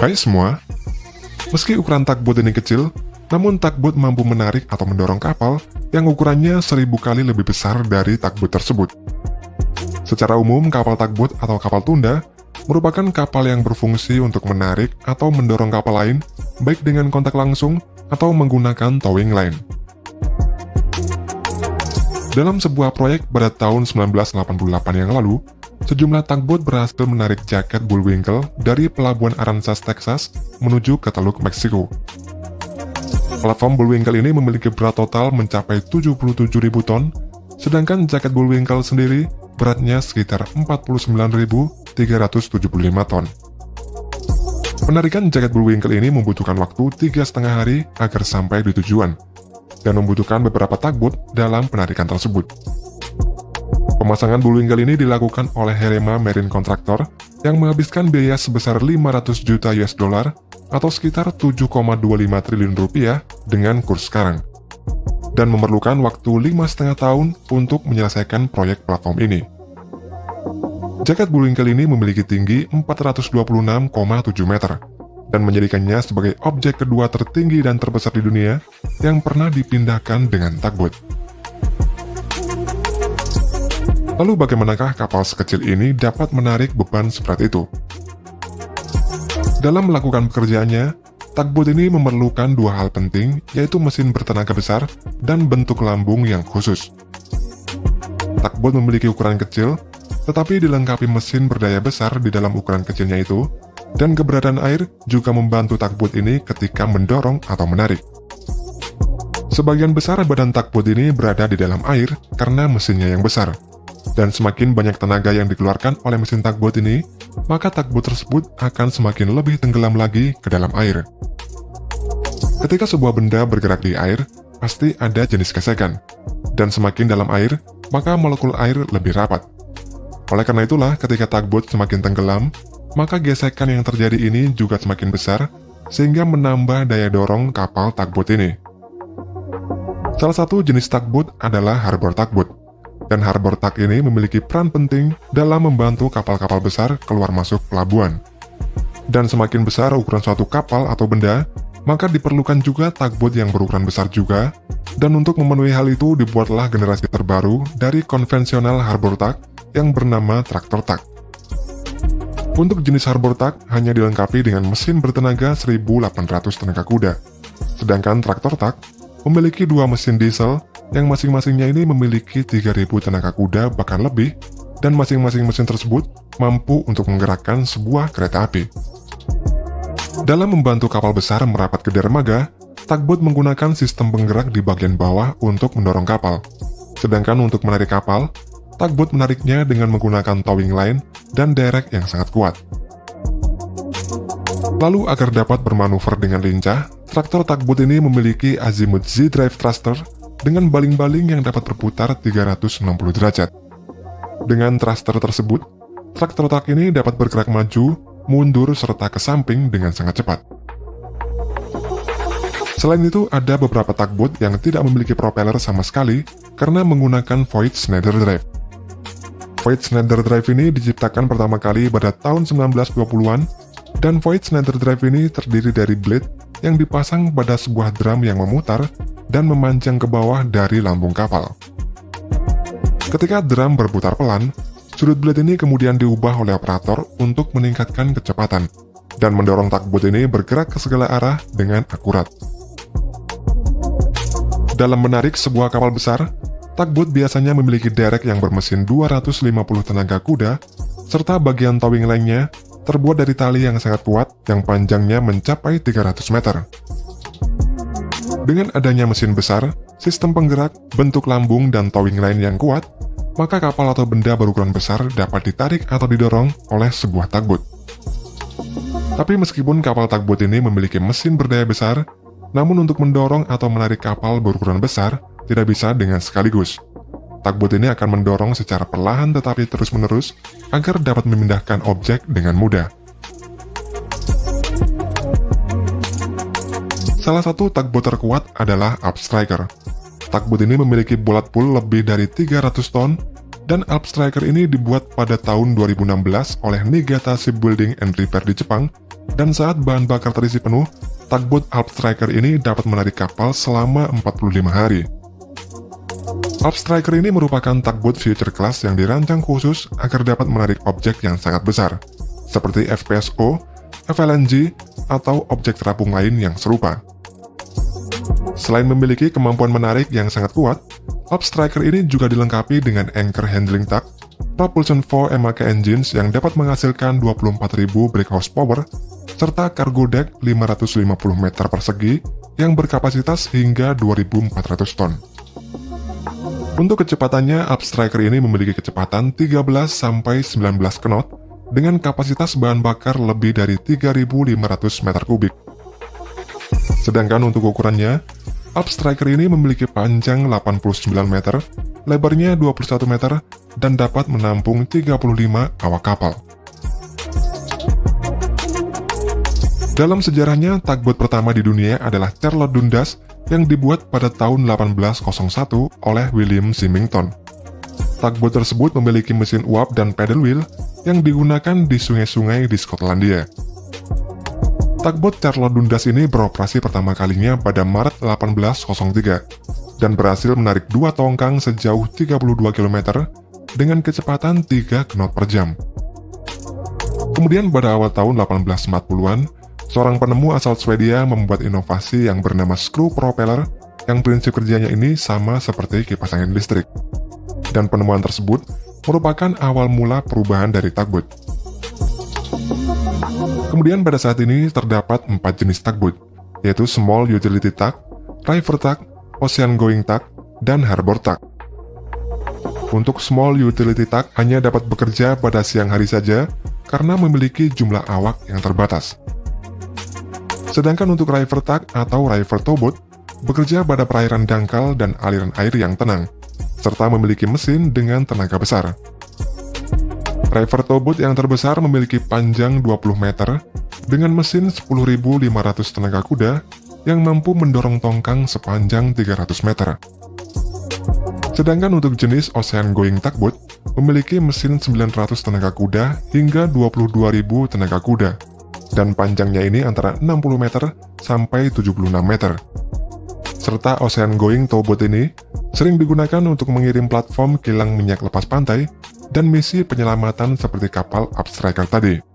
Hai semua, meski ukuran tugboat ini kecil, namun tugboat mampu menarik atau mendorong kapal yang ukurannya 1000 kali lebih besar dari tugboat tersebut. Secara umum, kapal tugboat atau kapal tunda merupakan kapal yang berfungsi untuk menarik atau mendorong kapal lain, baik dengan kontak langsung atau menggunakan towing line. Dalam sebuah proyek pada tahun 1988 yang lalu, sejumlah tugboat berhasil menarik jaket Bullwinkle dari pelabuhan Aransas, Texas, menuju ke Teluk Meksiko. Platform Bullwinkle ini memiliki berat total mencapai 77.000 ton, sedangkan jaket Bullwinkle sendiri beratnya sekitar 49.375 ton. Penarikan jaket Bullwinkle ini membutuhkan waktu 3,5 hari agar sampai di tujuan, dan membutuhkan beberapa tugboat dalam penarikan tersebut. Pemasangan Bullwinkle ini dilakukan oleh Herema Marine Contractor yang menghabiskan biaya sebesar 500 juta US dollar atau sekitar 7,25 triliun rupiah dengan kurs sekarang, dan memerlukan waktu 5,5 tahun untuk menyelesaikan proyek platform ini. Jaket Bullwinkle ini memiliki tinggi 426,7 meter dan menjadikannya sebagai objek kedua tertinggi dan terbesar di dunia yang pernah dipindahkan dengan tugboat. Lalu bagaimanakah kapal sekecil ini dapat menarik beban seberat itu? Dalam melakukan pekerjaannya, tugboat ini memerlukan dua hal penting, yaitu mesin bertenaga besar dan bentuk lambung yang khusus. Tugboat memiliki ukuran kecil, tetapi dilengkapi mesin berdaya besar di dalam ukuran kecilnya itu, dan keberadaan air juga membantu tugboat ini ketika mendorong atau menarik. Sebagian besar badan tugboat ini berada di dalam air karena mesinnya yang besar, dan semakin banyak tenaga yang dikeluarkan oleh mesin tugboat ini, maka tugboat tersebut akan semakin lebih tenggelam lagi ke dalam air. Ketika sebuah benda bergerak di air, pasti ada jenis gesekan, dan semakin dalam air, maka molekul air lebih rapat. Oleh karena itulah, ketika tugboat semakin tenggelam, maka gesekan yang terjadi ini juga semakin besar, sehingga menambah daya dorong kapal tugboat ini. Salah satu jenis tugboat adalah harbor tugboat, dan harbor tug ini memiliki peran penting dalam membantu kapal-kapal besar keluar masuk pelabuhan. Dan semakin besar ukuran suatu kapal atau benda, maka diperlukan juga tugboat yang berukuran besar juga, dan untuk memenuhi hal itu dibuatlah generasi terbaru dari konvensional harbor tug yang bernama traktor tug. Untuk jenis harbor tug hanya dilengkapi dengan mesin bertenaga 1.800 tenaga kuda, sedangkan traktor tug memiliki dua mesin diesel yang masing-masingnya ini memiliki 3.000 tenaga kuda bahkan lebih, dan masing-masing mesin tersebut mampu untuk menggerakkan sebuah kereta api. Dalam membantu kapal besar merapat ke dermaga, tugboat menggunakan sistem penggerak di bagian bawah untuk mendorong kapal, sedangkan untuk menarik kapal, tugboat menariknya dengan menggunakan towing line dan derek yang sangat kuat. Lalu agar dapat bermanuver dengan lincah, traktor tugboat ini memiliki azimuth Z-drive thruster dengan baling-baling yang dapat berputar 360 derajat. Dengan thruster tersebut, traktor tug ini dapat bergerak maju, mundur, serta ke samping dengan sangat cepat. Selain itu, ada beberapa tugboat yang tidak memiliki propeller sama sekali karena menggunakan Voith Schneider drive. Voith Schneider drive ini diciptakan pertama kali pada tahun 1920-an, dan Voith Schneider drive ini terdiri dari blade yang dipasang pada sebuah drum yang memutar dan memanjang ke bawah dari lambung kapal. Ketika drum berputar pelan, sudut blade ini kemudian diubah oleh operator untuk meningkatkan kecepatan dan mendorong tugboat ini bergerak ke segala arah dengan akurat. Dalam menarik sebuah kapal besar, tugboat biasanya memiliki derek yang bermesin 250 tenaga kuda, serta bagian towing lainnya terbuat dari tali yang sangat kuat yang panjangnya mencapai 300 meter. Dengan adanya mesin besar, sistem penggerak, bentuk lambung, dan towing line yang kuat, maka kapal atau benda berukuran besar dapat ditarik atau didorong oleh sebuah tugboat. Tapi meskipun kapal tugboat ini memiliki mesin berdaya besar, namun untuk mendorong atau menarik kapal berukuran besar tidak bisa dengan sekaligus. Tugboat ini akan mendorong secara perlahan tetapi terus-menerus agar dapat memindahkan objek dengan mudah. Salah satu tugboat terkuat adalah Upstriker. Tugboat ini memiliki bolat pull lebih dari 300 ton, dan Upstriker ini dibuat pada tahun 2016 oleh Niigata Shipbuilding and Repair di Jepang dan saat bahan bakar terisi penuh, tugboat Alp Striker ini dapat menarik kapal selama 45 hari. Alp Striker ini merupakan tugboat future class yang dirancang khusus agar dapat menarik objek yang sangat besar, seperti FPSO, FLNG, atau objek terapung lain yang serupa. Selain memiliki kemampuan menarik yang sangat kuat, Alp Striker ini juga dilengkapi dengan anchor handling tug, propulsion 4 MAK engines yang dapat menghasilkan 24.000 brake horsepower, serta cargo deck 550 meter persegi yang berkapasitas hingga 2.400 ton. Untuk kecepatannya, Alp Striker ini memiliki kecepatan 13-19 knot dengan kapasitas bahan bakar lebih dari 3.500 meter kubik. Sedangkan untuk ukurannya, Alp Striker ini memiliki panjang 89 meter, lebarnya 21 meter, dan dapat menampung 35 awak kapal. Dalam sejarahnya, tugboat pertama di dunia adalah Charlotte Dundas yang dibuat pada tahun 1801 oleh William Symington. Tugboat tersebut memiliki mesin uap dan paddle wheel yang digunakan di sungai-sungai di Skotlandia. Tugboat Charlotte Dundas ini beroperasi pertama kalinya pada Maret 1803 dan berhasil menarik dua tongkang sejauh 32 km dengan kecepatan 3 knot per jam. Kemudian pada awal tahun 1840-an, seorang penemu asal Swedia membuat inovasi yang bernama screw propeller yang prinsip kerjanya ini sama seperti kipas angin listrik. Dan penemuan tersebut merupakan awal mula perubahan dari tugboat. Kemudian pada saat ini terdapat 4 jenis tugboat, yaitu Small Utility Tug, River Tug, Ocean Going Tug, dan Harbor Tug. Untuk Small Utility Tug hanya dapat bekerja pada siang hari saja karena memiliki jumlah awak yang terbatas. Sedangkan untuk River Tug atau River Towboat bekerja pada perairan dangkal dan aliran air yang tenang, serta memiliki mesin dengan tenaga besar. River Towboat yang terbesar memiliki panjang 20 meter dengan mesin 10.500 tenaga kuda yang mampu mendorong tongkang sepanjang 300 meter. Sedangkan untuk jenis Ocean Going Tugboat memiliki mesin 900 tenaga kuda hingga 22.000 tenaga kuda, dan panjangnya ini antara 60 meter sampai 76 meter. Serta Ocean Going Towboat ini sering digunakan untuk mengirim platform kilang minyak lepas pantai dan misi penyelamatan seperti kapal Alp Striker tadi.